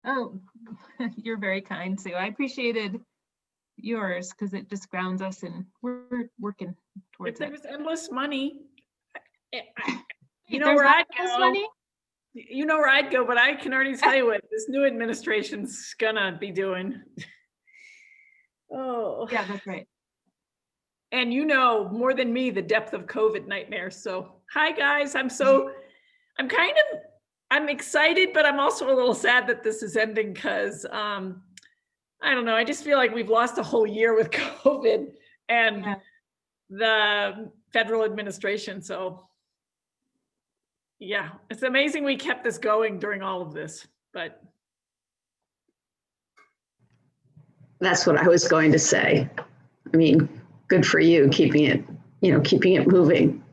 Oh, you're very kind, Sue. I appreciated yours because it just grounds us, and we're working towards If there it. was endless money, you know There's where not I'd endless go. money? You know where I'd go, but I can already tell you what this new administration's gonna be doing. Oh, Yeah, that's right. and you know more than me the depth of COVID nightmare. So, hi guys, I'm excited, but I'm also a little sad that this is ending because I don't know. I just feel like we've lost a whole year with COVID and Yeah. the federal administration. So yeah, it's amazing we kept this going during all of this, but That's what I was going to say. I mean, good for you keeping it moving.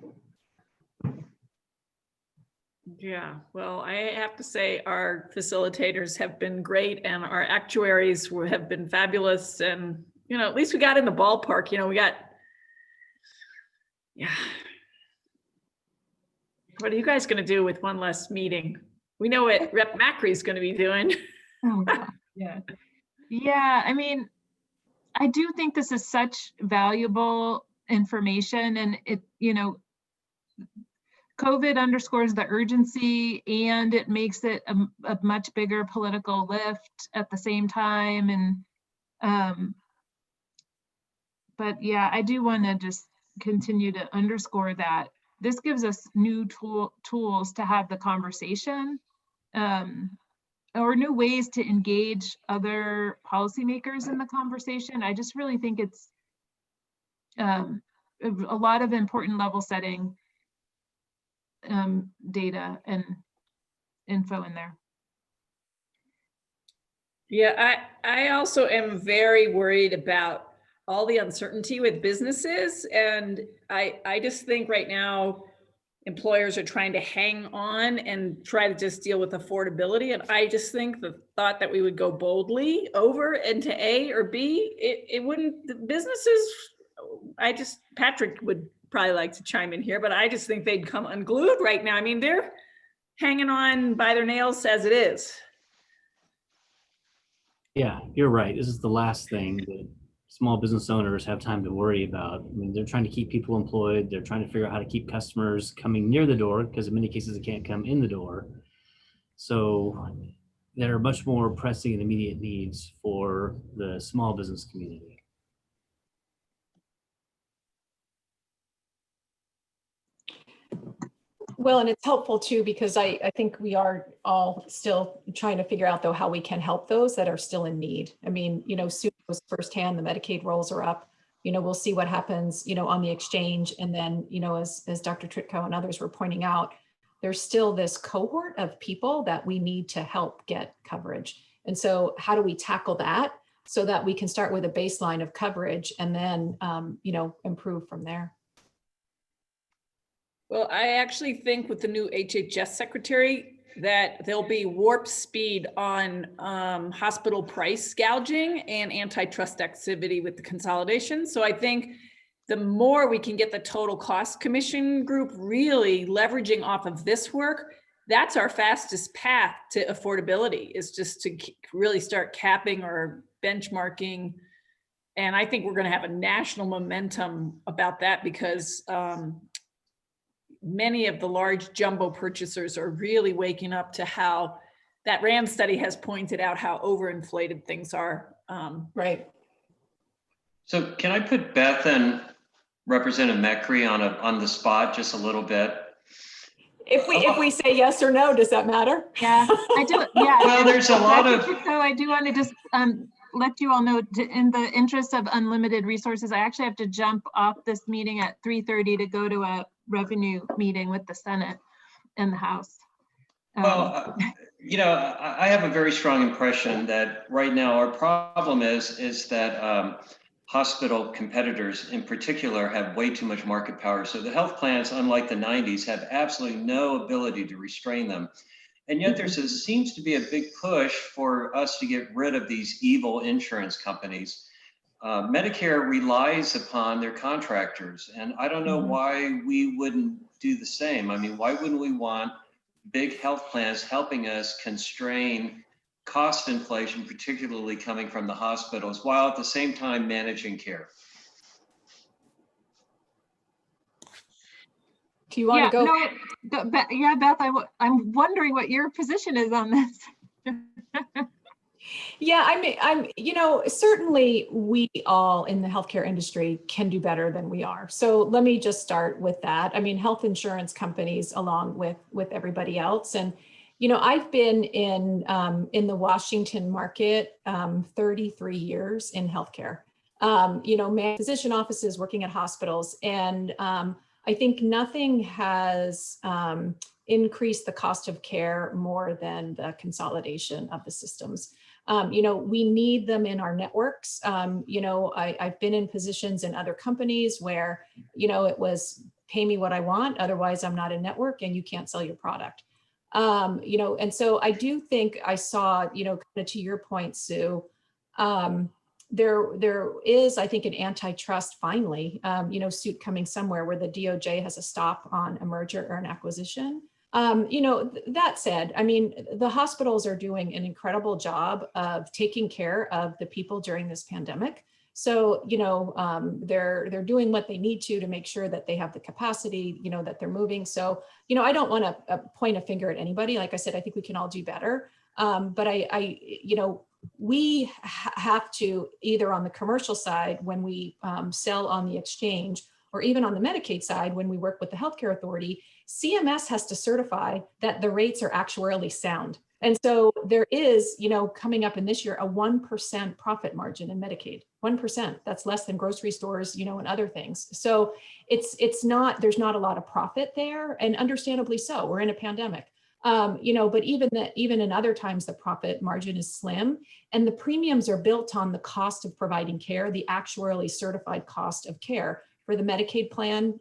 yeah, well, I have to say our facilitators have been great and our actuaries have been fabulous. And, at least we got in the ballpark, yeah. What are you guys going to do with one less meeting? We know what Rep Macri is going to be doing. Oh, God. Yeah. Yeah. I mean, I do think this is such valuable information, and COVID underscores the urgency, and it makes it a much bigger political lift at the same time. And but yeah, I do want to just continue to underscore that this gives us new tools to have the conversation, or new ways to engage other policymakers in the conversation. I just really think it's a lot of important level setting data and info in there. Yeah, I also am very worried about all the uncertainty with businesses. And I just think right now, employers are trying to hang on and try to just deal with affordability. And I just think the thought that we would go boldly over into A or B, it wouldn't, the businesses, Patrick would probably like to chime in here, but I just think they'd come unglued right now. I mean, they're hanging on by their nails as it is. Yeah, you're right. This is the last thing that small business owners have time to worry about. I mean, they're trying to keep people employed. They're trying to figure out how to keep customers coming near the door, because in many cases they can't come in the door. So there are much more pressing and immediate needs for the small business community. Well, and it's helpful too, because I think we are all still trying to figure out though how we can help those that are still in need. I mean, Sue knows firsthand, the Medicaid rolls are up. We'll see what happens, on the exchange. And then, as Dr. Tritko and others were pointing out, there's still this cohort of people that we need to help get coverage. And so how do we tackle that so that we can start with a baseline of coverage and then, improve from there? Well, I actually think with the new HHS Secretary that there'll be warp speed on hospital price gouging and antitrust activity with the consolidation. So I think the more we can get the total cost commission group really leveraging off of this work, that's our fastest path to affordability, is just to really start capping or benchmarking. And I think we're going to have a national momentum about that, because many of the large jumbo purchasers are really waking up to how that RAND study has pointed out how overinflated things are. Right. So can I put Beth and Representative Macri on the spot just a little bit? If we say yes or no, does that matter? Yeah, I do. Yeah. Well, there's a lot of. So I do want to just let you all know, in the interest of unlimited resources, I actually have to jump off this meeting at 3:30 to go to a revenue meeting with the Senate and the House. Well, I have a very strong impression that right now our problem is that hospital competitors in particular have way too much market power. So the health plans, unlike the 90s, have absolutely no ability to restrain them. And yet there seems to be a big push for us to get rid of these evil insurance companies. Medicare relies upon their contractors, and I don't know why we wouldn't do the same. I mean, why wouldn't we want big health plans helping us constrain cost inflation, particularly coming from the hospitals, while at the same time managing care? Do you want Yeah, to go? no, yeah, Beth, I'm wondering what your position is on this. Yeah, certainly we all in the healthcare industry can do better than we are. So let me just start with that. I mean, health insurance companies, along with everybody else, and I've been in the Washington market 33 years in healthcare. Man, physician offices, working at hospitals, and I think nothing has increased the cost of care more than the consolidation of the systems. We need them in our networks. I've been in positions in other companies where, it was pay me what I want, otherwise I'm not in network and you can't sell your product. And so I do think I saw, kind of to your point, Sue, there is, I think, an antitrust finally, suit coming somewhere where the DOJ has a stop on a merger or an acquisition. That said, I mean, the hospitals are doing an incredible job of taking care of the people during this pandemic. So, they're doing what they need to make sure that they have the capacity, that they're moving. So, I don't want to point a finger at anybody. Like I said, I think we can all do better. But we have to, either on the commercial side, when we sell on the exchange, or even on the Medicaid side, when we work with the healthcare authority, CMS has to certify that the rates are actuarially sound. And so there is, coming up in this year, a 1% profit margin in Medicaid, 1%. That's less than grocery stores, and other things. So there's not a lot of profit there, and understandably so. We're in a pandemic. But even in other times, the profit margin is slim, and the premiums are built on the cost of providing care, the actuarially certified cost of care. For the Medicaid plan,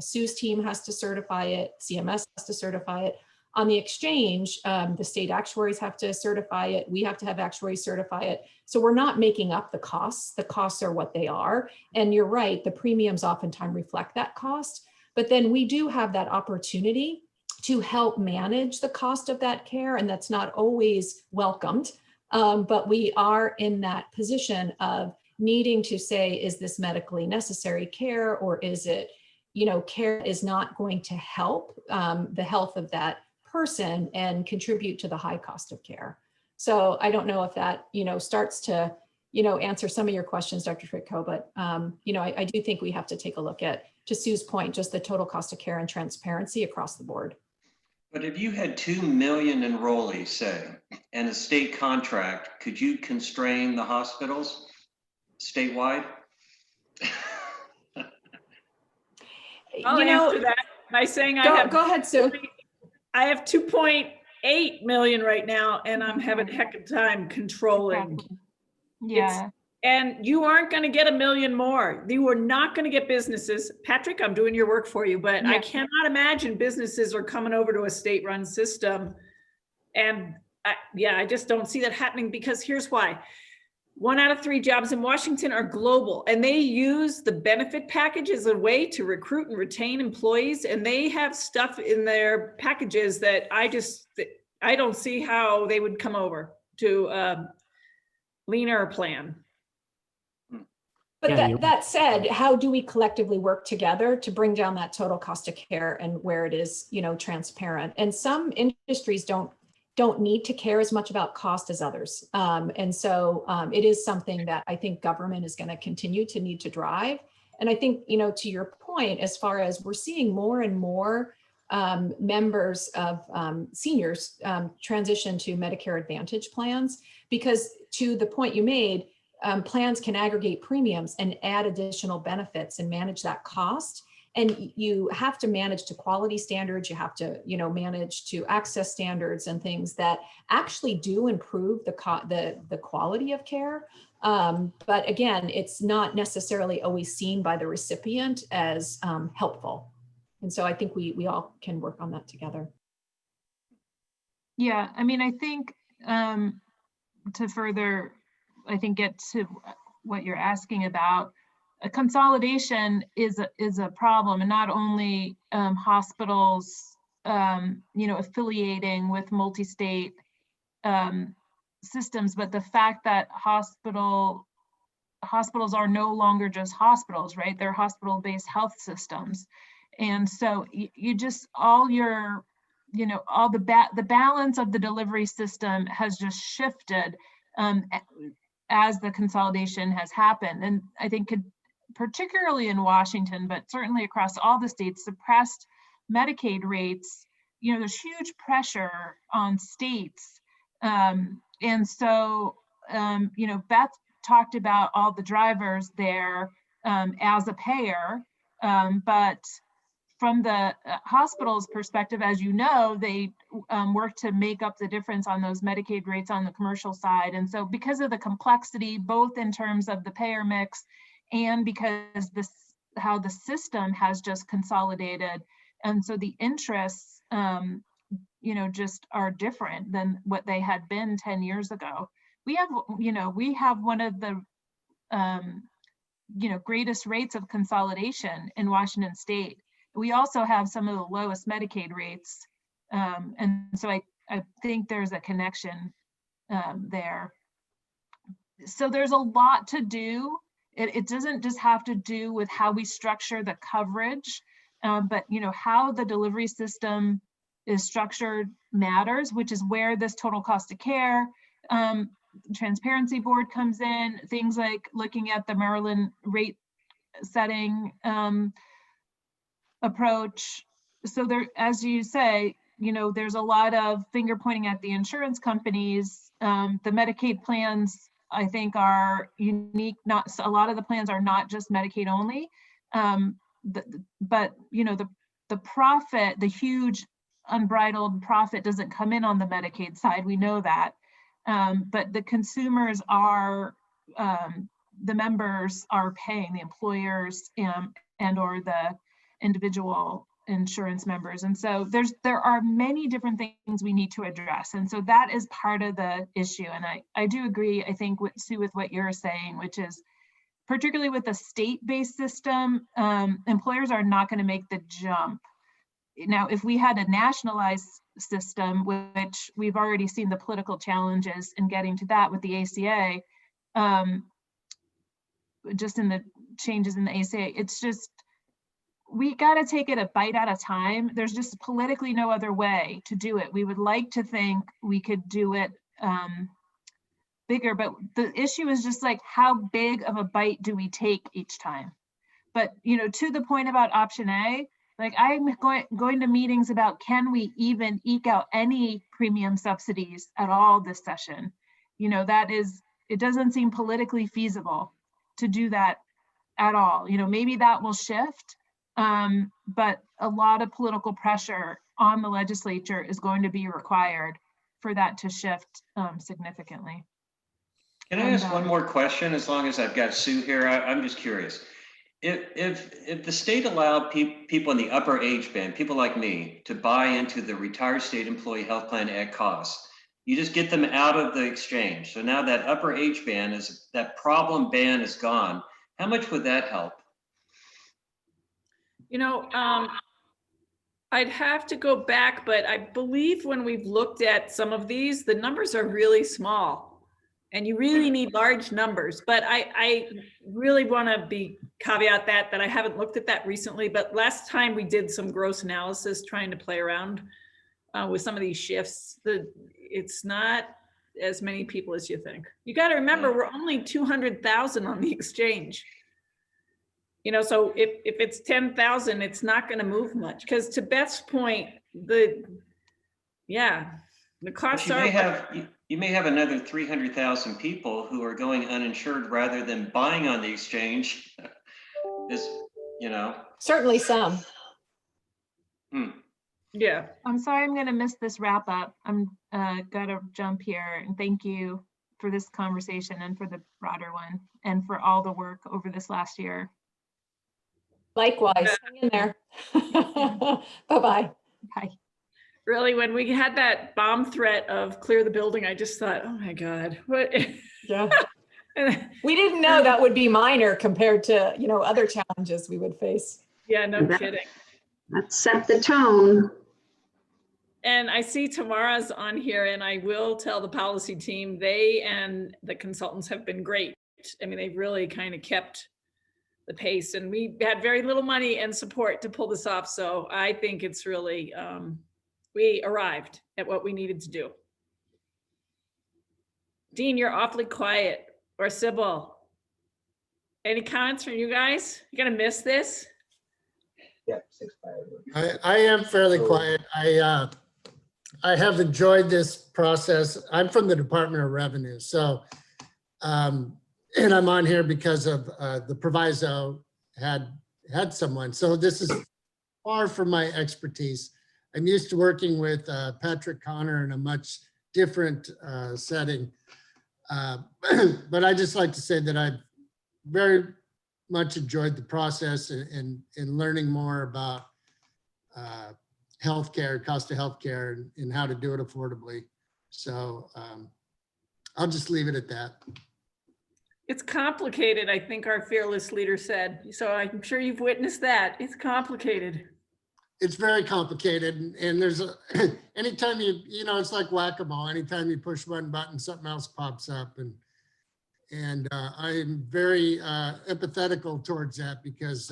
Sue's team has to certify it, CMS has to certify it. On the exchange, the state actuaries have to certify it. We have to have actuaries certify it. So we're not making up the costs. The costs are what they are. And you're right, the premiums oftentimes reflect that cost. But then we do have that opportunity to help manage the cost of that care. And that's not always welcomed. But we are in that position of needing to say, is this medically necessary care, or is it, care is not going to help the health of that person and contribute to the high cost of care. So I don't know if that, starts to, answer some of your questions, Dr. Fritko, but, I do think we have to take a look at, to Sue's point, just the total cost of care and transparency across the board. But if you had 2 million enrollees, say, and a state contract, could you constrain the hospitals statewide? I'll answer that by saying Go ahead, Sue. I have 2.8 million right now, and I'm having a heck of a time controlling. Exactly. Yeah. And you aren't going to get 1 million more. You are not going to get businesses. Patrick, I'm doing your work for you, but I cannot imagine businesses are coming over to a state-run system. And I just don't see that happening, because here's why. 1 out of 3 jobs in Washington are global, and they use the benefit package as a way to recruit and retain employees. And they have stuff in their packages that I don't see how they would come over to a leaner plan. But that said, how do we collectively work together to bring down that total cost of care and where it is, transparent? And some industries don't need to care as much about cost as others. And so it is something that I think government is going to continue to need to drive. And I think, to your point, as far as we're seeing more and more members of seniors transition to Medicare Advantage plans, because to the point you made, plans can aggregate premiums and add additional benefits and manage that cost. And you have to manage to quality standards. You have to, manage to access standards and things that actually do improve the quality of care. But again, it's not necessarily always seen by the recipient as helpful. And so I think we all can work on that together. Yeah, I mean, I think to further, get to what you're asking about, a consolidation is a problem, and not only hospitals, affiliating with multi-state systems, but the fact that hospitals are no longer just hospitals, right? They're hospital-based health systems. And so you just, all your, all the balance of the delivery system has just shifted as the consolidation has happened. And I think particularly in Washington, but certainly across all the states, suppressed Medicaid rates, there's huge pressure on states. And so, Beth talked about all the drivers there as a payer, but from the hospital's perspective, as you know, they work to make up the difference on those Medicaid rates on the commercial side. And so because of the complexity, both in terms of the payer mix and because how the system has just consolidated, and so the interests, just are different than what they had been 10 years ago. We have one of the greatest rates of consolidation in Washington State. We also have some of the lowest Medicaid rates. And so I think there's a connection there. So there's a lot to do. It doesn't just have to do with how we structure the coverage, but how the delivery system is structured matters, which is where this total cost of care transparency board comes in, things like looking at the Maryland rate setting approach. So there, as you say, there's a lot of finger pointing at the insurance companies. The Medicaid plans, I think, are unique. Not a lot of the plans are not just Medicaid only, but the profit, the huge unbridled profit, doesn't come in on the Medicaid side. We know that, but the consumers are, the members are paying, the employers and or the individual insurance members. And so there are many different things we need to address. And so that is part of the issue. And I do agree, I think, Sue, with what you're saying, which is particularly with the state-based system, employers are not going to make the jump. Now, if we had a nationalized system, which we've already seen the political challenges in getting to that with the ACA, just in the changes in the ACA, it's just, we got to take it a bite at a time. There's just politically no other way to do it. We would like to think we could do it bigger, but the issue is just like, how big of a bite do we take each time? But, to the point about option A, like I'm going to meetings about, can we even eke out any premium subsidies at all this session? It doesn't seem politically feasible to do that at all. Maybe that will shift, but a lot of political pressure on the legislature is going to be required for that to shift significantly. Can I ask one more question, as long as I've got Sue here? I'm just curious. If the state allowed people in the upper age band, people like me, to buy into the retired state employee health plan at cost, you just get them out of the exchange. So now that upper age band that problem band is gone. How much would that help? I'd have to go back, but I believe when we've looked at some of these, the numbers are really small. And you really need large numbers, but I really want to caveat that I haven't looked at that recently, but last time we did some gross analysis trying to play around with some of these shifts, it's not as many people as you think. You got to remember, we're only 200,000 on the exchange. So if it's 10,000, it's not going to move much, because to Beth's point, the costs are. You may have another 300,000 people who are going uninsured rather than buying on the exchange. Certainly some. Yeah. I'm sorry, I'm going to miss this wrap up. I'm got to jump here, and thank you for this conversation and for the broader one and for all the work over this last year. Likewise, hang in there. Bye-bye. Bye. Really, when we had that bomb threat of clear the building, I just thought, oh my God, what? Yeah. We didn't know that would be minor compared to, other challenges we would face. Yeah, no kidding. That set the tone. And I see Tamara's on here, and I will tell the policy team, they and the consultants have been great. I mean, they've really kind of kept the pace, and we had very little money and support to pull this off. So I think it's really, we arrived at what we needed to do. Dean, you're awfully quiet, or Sybil. Any comments from you guys? You're gonna miss this? I am fairly quiet. I have enjoyed this process. I'm from the Department of Revenue, so, and I'm on here because of the proviso had someone. So this is far from my expertise. I'm used to working with Patrick Connor in a much different setting. But I just like to say that I've very much enjoyed the process and learning more about healthcare, cost of healthcare, and how to do it affordably. So I'll just leave it at that. It's complicated, I think our fearless leader said. So I'm sure you've witnessed that. It's complicated. It's very complicated, and there's anytime you know, it's like whack-a-mole. Anytime you push one button, something else pops up, and I'm very empathetical towards that because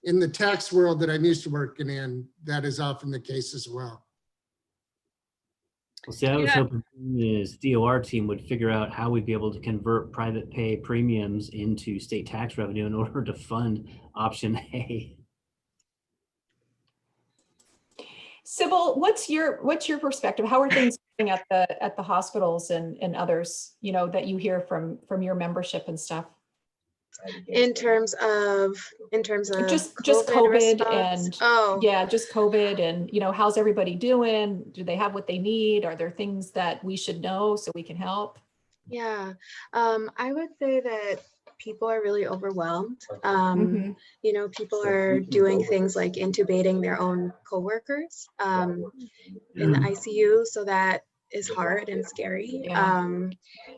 in the tax world that I'm used to working in, that is often the case as well. Well, see, I was Yeah. hoping this DOR team would figure out how we'd be able to convert private pay premiums into state tax revenue in order to fund option A. Sybil, what's your perspective? How are things going at the hospitals and others, you know, that you hear from your membership and stuff? In terms of Just COVID response? and Oh, yeah, just COVID and, you know, how's everybody doing? Do they have what they need? Are there things that we should know so we can help? yeah. I would say that people are really overwhelmed. Mhm. You know, people are doing things like intubating their own coworkers in the ICU, so that is hard and scary. Yeah.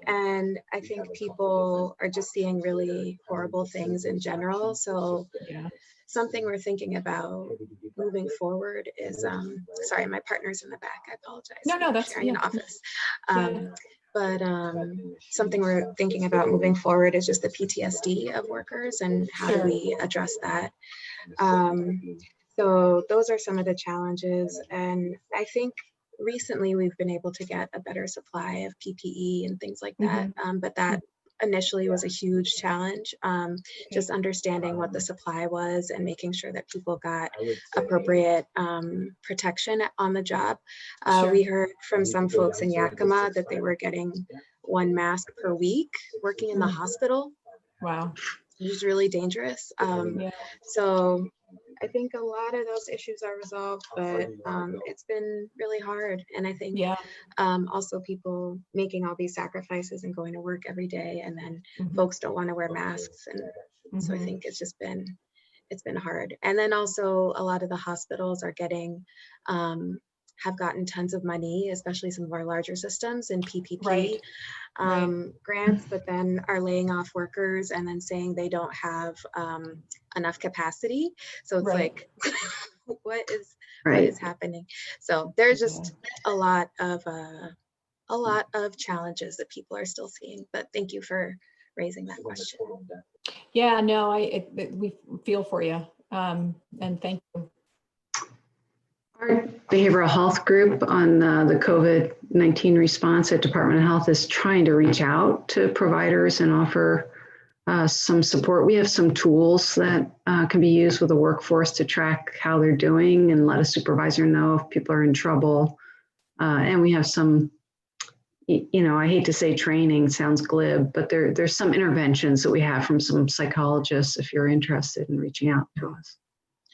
And I think people are just seeing really horrible things in general. So Yeah. something we're thinking about moving forward is, sorry, my partner's in the back. I apologize. No, We're that's sharing an yeah. office. Yeah. But something we're thinking about moving forward is just the PTSD of workers and how do Sure. we address that. So those are some of the challenges. And I think recently we've been able to get a better supply of PPE and things like that. But that initially was a huge challenge, just understanding what the supply was and making sure that people got appropriate protection on the job. Sure. We heard from some folks in Yakima that they were getting 1 mask per week working in the hospital, Wow. which is really dangerous. Yeah. So I think a lot of those issues are resolved, but it's been really hard. And I think Yeah. also people making all these sacrifices and going to work every day, and then Mhm. folks don't want to wear masks. And so I Mhm. think it's been hard. And then also a lot of the hospitals are getting, have gotten tons of money, especially some of our larger systems in PPP Right. Right. grants, but then are laying off workers and then saying they don't have enough capacity. So it's Right. like, what is Right. happening? So there's just a lot of challenges that people are still seeing. But thank you for raising that question. Yeah, no, we feel for you. And thank you. Our behavioral health group on the COVID-19 response at Department of Health is trying to reach out to providers and offer some support. We have some tools that can be used with the workforce to track how they're doing and let a supervisor know if people are in trouble. And we have some, you know, I hate to say training, sounds glib, but there's some interventions that we have from some psychologists if you're interested in reaching out to us.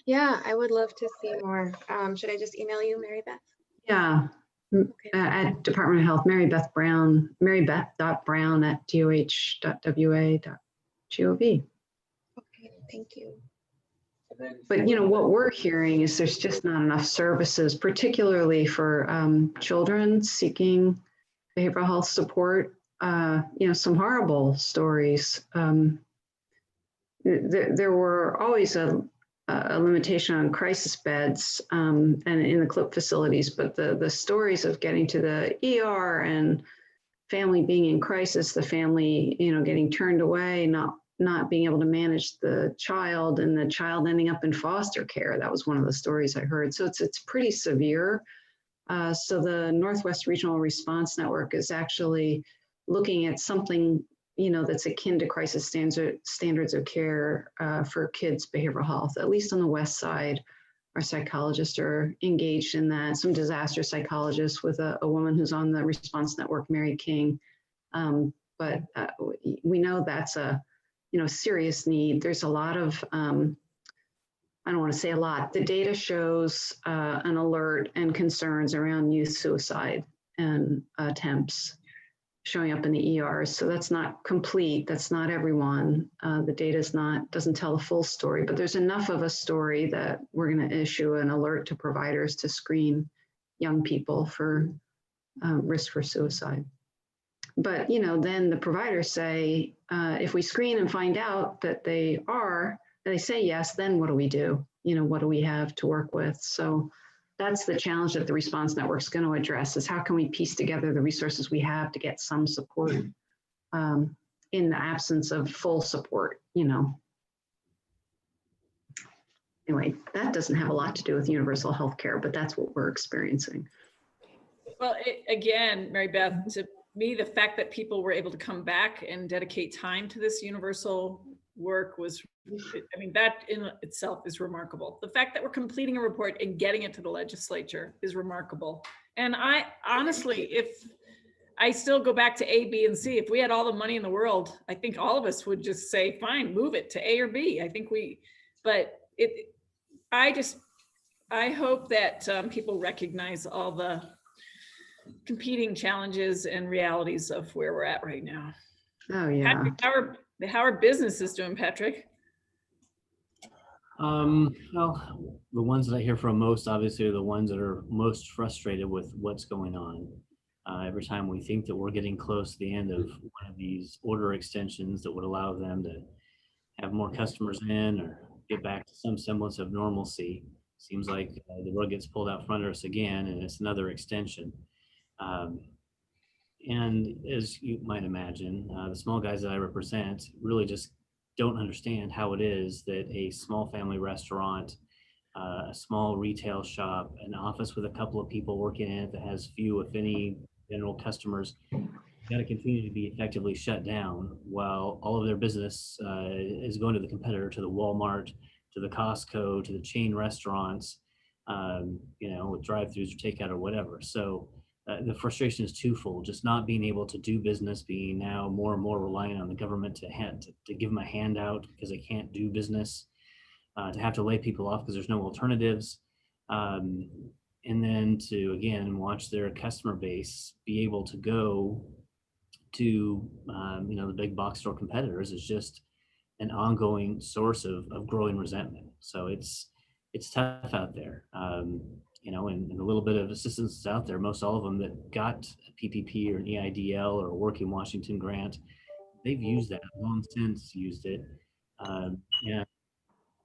Yeah, I would love to see more. Should I just email you, Mary Beth? Yeah, Okay. at Department of Health, marybeth.brown@doh.wa.gov. Okay, thank you. But you know, what we're hearing is there's just not enough services, particularly for children seeking behavioral health support. You know, some horrible stories. There were always a a limitation on crisis beds and in the CLIP facilities, but the stories of getting to the ER and family being in crisis, the family, getting turned away, not being able to manage the child, and the child ending up in foster care. That was one of the stories I heard. So it's pretty severe. So the Northwest Regional Response Network is actually looking at something, that's akin to crisis standards of care for kids' behavioral health, at least on the West Side. Our psychologists are engaged in that. Some disaster psychologists with a woman who's on the response network, Mary King. But we know that's a, serious need. There's a lot of, I don't want to say a lot. The data shows an alert and concerns around youth suicide and attempts showing up in the ERs. So that's not complete. That's not everyone. The data doesn't tell the full story, but there's enough of a story that we're going to issue an alert to providers to screen young people for risk for suicide. But, then the providers say, if we screen and find out that they say yes, then what do we do? What do we have to work with? So that's the challenge that the response network is going to address, is how can we piece together the resources we have to get some support in the absence of full support, Anyway, that doesn't have a lot to do with universal health care, but that's what we're experiencing. Well, again, Mary Beth, to me, the fact that people were able to come back and dedicate time to this universal work was, that in itself is remarkable. The fact that we're completing a report and getting it to the legislature is remarkable. And I honestly, if I still go back to A, B, and C, if we had all the money in the world, I think all of us would just say, fine, move it to A or B. I hope that people recognize all the competing challenges and realities of where we're at right now. Oh yeah. Patrick, how are businesses doing, Patrick? Well, the ones that I hear from most, obviously, are the ones that are most frustrated with what's going on. Every time we think that we're getting close to the end of one of these order extensions that would allow them to have more customers in or get back to some semblance of normalcy, seems like the rug gets pulled out from under us again, and it's another extension. And as you might imagine, the small guys that I represent really just don't understand how it is that a small family restaurant, a small retail shop, an office with a couple of people working in it that has few, if any, general customers, got to continue to be effectively shut down while all of their business is going to the competitor, to the Walmart, to the Costco, to the chain restaurants, with drive-throughs or takeout or whatever. So the frustration is twofold: just not being able to do business, being now more and more reliant on the government to give them a handout because they can't do business, to have to lay people off because there's no alternatives, and then to again watch their customer base be able to go to the big box store competitors is just an ongoing source of growing resentment. So it's tough out there. And a little bit of assistance is out there. Most all of them that got a PPP or an EIDL or a Working Washington grant, they've used that, long since used it. The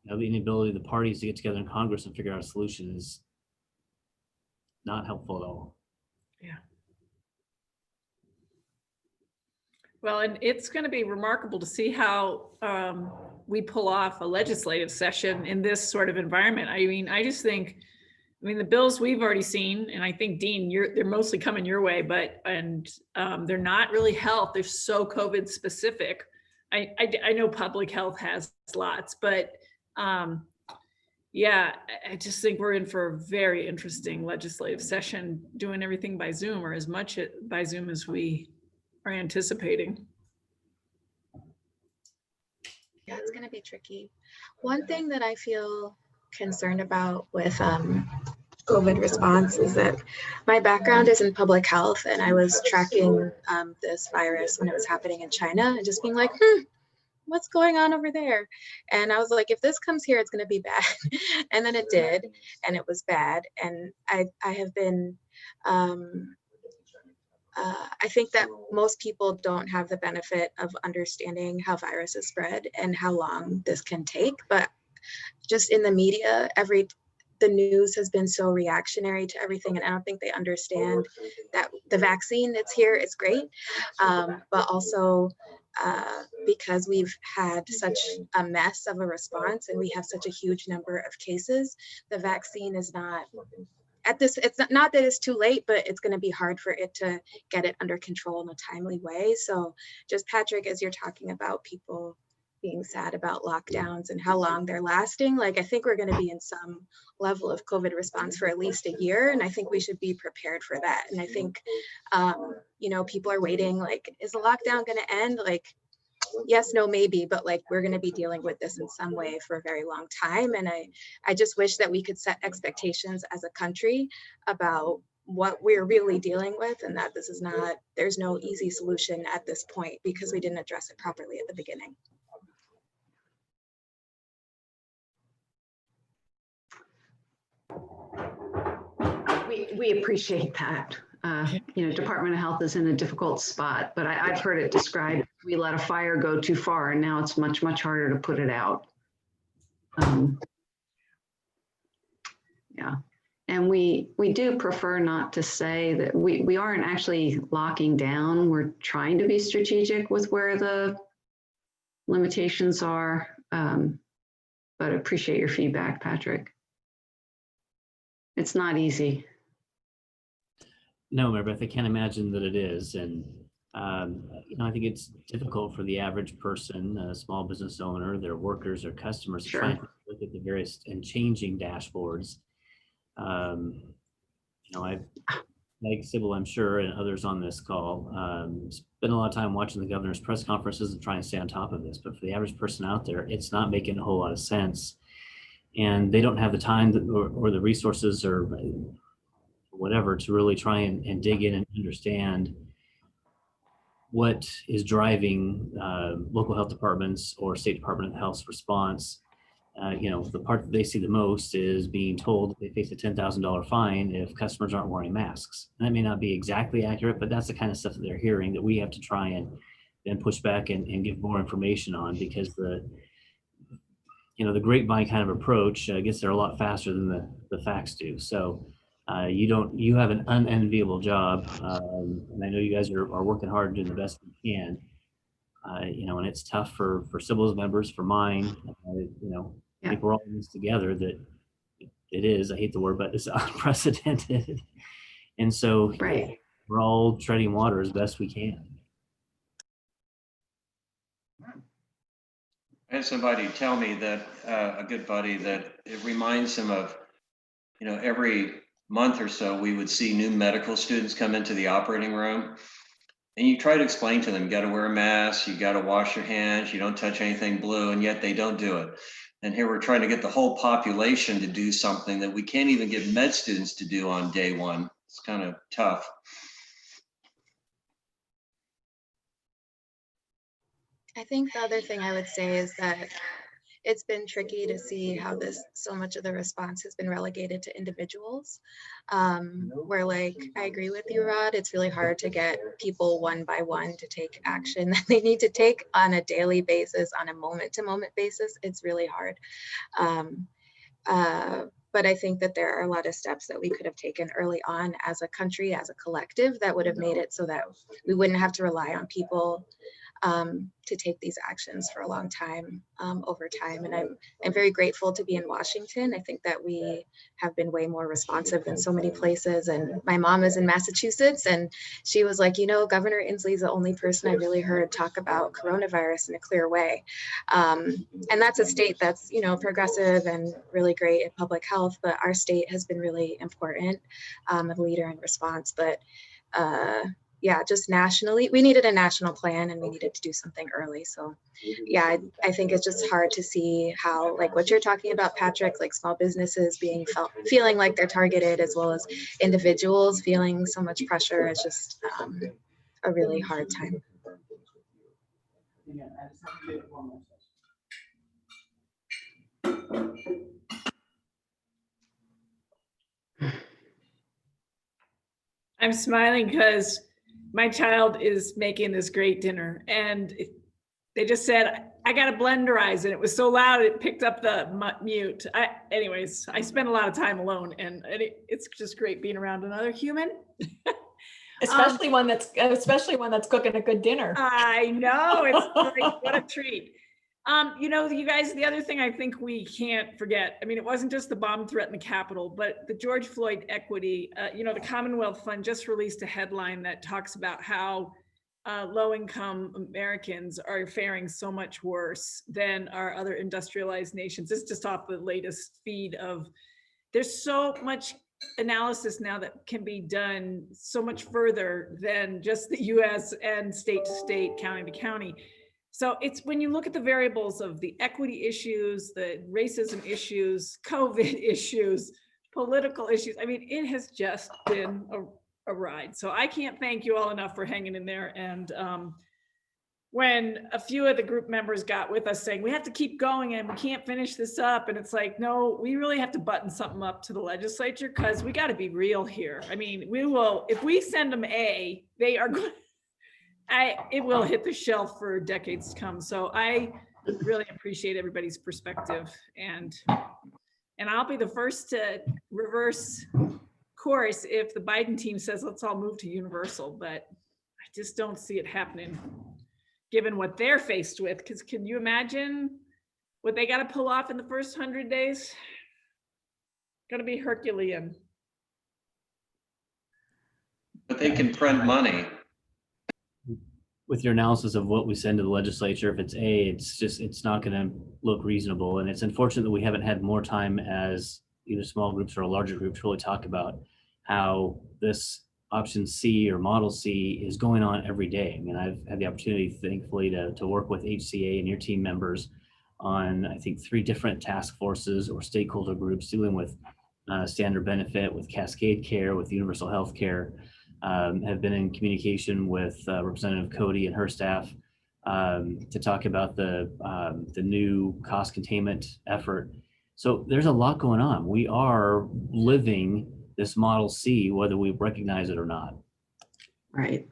inability of the parties to get together in Congress and figure out a solution is not helpful at all. Yeah. Well, and it's going to be remarkable to see how we pull off a legislative session in this sort of environment. I just think, the bills we've already seen, and I think, Dean, they're mostly coming your way, but they're not really health. They're so COVID specific. I know public health has lots, but yeah, I just think we're in for a very interesting legislative session, doing everything by Zoom, or as much by Zoom as we are anticipating. Yeah, it's going to be tricky. One thing that I feel concerned about with COVID response is that my background is in public health, and I was tracking this virus when it was happening in China and just being like, what's going on over there? And I was like, if this comes here, it's going to be bad. And then it did, and it was bad. And I have been, I think that most people don't have the benefit of understanding how viruses spread and how long this can take. But just in the media, the news has been so reactionary to everything, and I don't think they understand that the vaccine that's here is great, but also because we've had such a mess of a response and we have such a huge number of cases, the vaccine is not at this, it's not that it's too late, but it's going to be hard for it to get it under control in a timely way. So just Patrick, as you're talking about people being sad about lockdowns and how long they're lasting, like I think we're going to be in some level of COVID response for at least a year, and I think we should be prepared for that. And I think you know, people are waiting, like, is the lockdown going to end? Like, yes, no, maybe, but like we're going to be dealing with this in some way for a very long time. And I just wish that we could set expectations as a country about what we're really dealing with, and that this is not, there's no easy solution at this point because we didn't address it properly at the beginning. We appreciate that. You know, Department of Health is in a difficult spot, but I've heard it described, we let a fire go too far and now it's much, much harder to put it out. Yeah, and we do prefer not to say that we aren't actually locking down. We're trying to be strategic with where the limitations are, but appreciate your feedback, Patrick. It's not easy. No, Mary Beth, I can't imagine that it is. And, you know, I think it's difficult for the average person, a small business owner, their workers or customers to try and look at the various and changing dashboards. You know, like Sybil, I'm sure, and others on this call, spend a lot of time watching the governor's press conferences and trying to stay on top of this. But for the average person out there, it's not making a whole lot of sense. And they don't have the time or the resources or whatever to really try and dig in and understand what is driving local health departments or state department of health's response. You know, the part that they see the most is being told that they face a $10,000 fine if customers aren't wearing masks. And that may not be exactly accurate, but that's the kind of stuff that they're hearing that we have to try and push back and give more information on, because the grapevine kind of approach gets there a lot faster than the facts do. So you have an unenviable job, and I know you guys are working hard, doing the best you can. You know, and it's tough for Sybil's members, for mine. You know, I think we're all in this together. That it is, I hate the word, but it's unprecedented, and so we're all treading water as best we can. I had somebody tell me that, a good buddy, that it reminds him of, you know, every month or so we would see new medical students come into the operating room, and you try to explain to them, you got to wear a mask, you got to wash your hands, you don't touch anything blue, and yet they don't do it. And here we're trying to get the whole population to do something that we can't even get med students to do on day one. It's kind of tough. I think the other thing I would say is that it's been tricky to see how so much of the response has been relegated to individuals, where, like, I agree with you, Rod, it's really hard to get people one by one to take action that they need to take on a daily basis, on a moment-to-moment basis. It's really hard. But I think that there are a lot of steps that we could have taken early on as a country, as a collective, that would have made it so that we wouldn't have to rely on people to take these actions for a long time, over time. And I'm very grateful to be in Washington. I think that we have been way more responsive than so many places. And my mom is in Massachusetts, and she was like, you know, Governor Inslee's the only person I really heard talk about coronavirus in a clear way. And that's a state that's, you know, progressive and really great at public health, but our state has been really important, a leader in response. But yeah, just nationally, we needed a national plan, and we needed to do something early. So yeah, I think it's just hard to see how, like what you're talking about, Patrick, like small businesses feeling like they're targeted, as well as individuals feeling so much pressure. It's just a really hard time. I'm smiling because my child is making this great dinner, and They just said, I got to blenderize, and it was so loud it picked up the mute. Anyways, I spend a lot of time alone, and it's just great being around another human. Especially one that's cooking a good dinner. I know, it's like, what a treat. You know, you guys, the other thing I think we can't forget, I mean, it wasn't just the bomb threat in the Capitol, but the George Floyd equity, you know, the Commonwealth Fund just released a headline that talks about how low-income Americans are faring so much worse than our other industrialized nations. This is just off the latest feed of, there's so much analysis now that can be done so much further than just the US and state to state, county to county. So it's when you look at the variables of the equity issues, the racism issues, COVID issues, political issues, I mean, it has just been a ride. So I can't thank you all enough for hanging in there. And when a few of the group members got with us saying, we have to keep going and we can't finish this up. And it's like, no, we really have to button something up to the legislature because we got to be real here. I mean, we will, if we send them they are going, it will hit the shelf for decades to come. So I really appreciate everybody's perspective, and I'll be the first to reverse course if the Biden team says, let's all move to universal, but I just don't see it happening given what they're faced with. Because can you imagine what they got to pull off in the first 100 days? Going to be Herculean. But they can print money. With your analysis of what we send to the legislature, if it's not going to look reasonable. And it's unfortunate that we haven't had more time as either small groups or larger groups really talk about how this option C or model C is going on every day. I mean, I've had the opportunity, thankfully, to work with HCA and your team members on, I think, 3 different task forces or stakeholder groups dealing with standard benefit, with Cascade Care, with universal health care. Have been in communication with Representative Cody and her staff to talk about the new cost containment effort. So there's a lot going on. We are living this Model C, whether we recognize it or not. Right.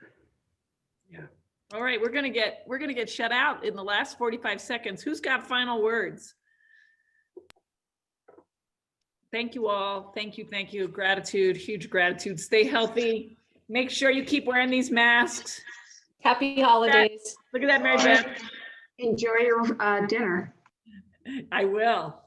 Yeah. All right, we're gonna get shut out in the last 45 seconds. Who's got final words? Thank you all. Thank you. Gratitude, huge gratitude. Stay healthy. Make sure you keep wearing these masks. Happy holidays. Look at that, Mary Beth. Enjoy your dinner. I will.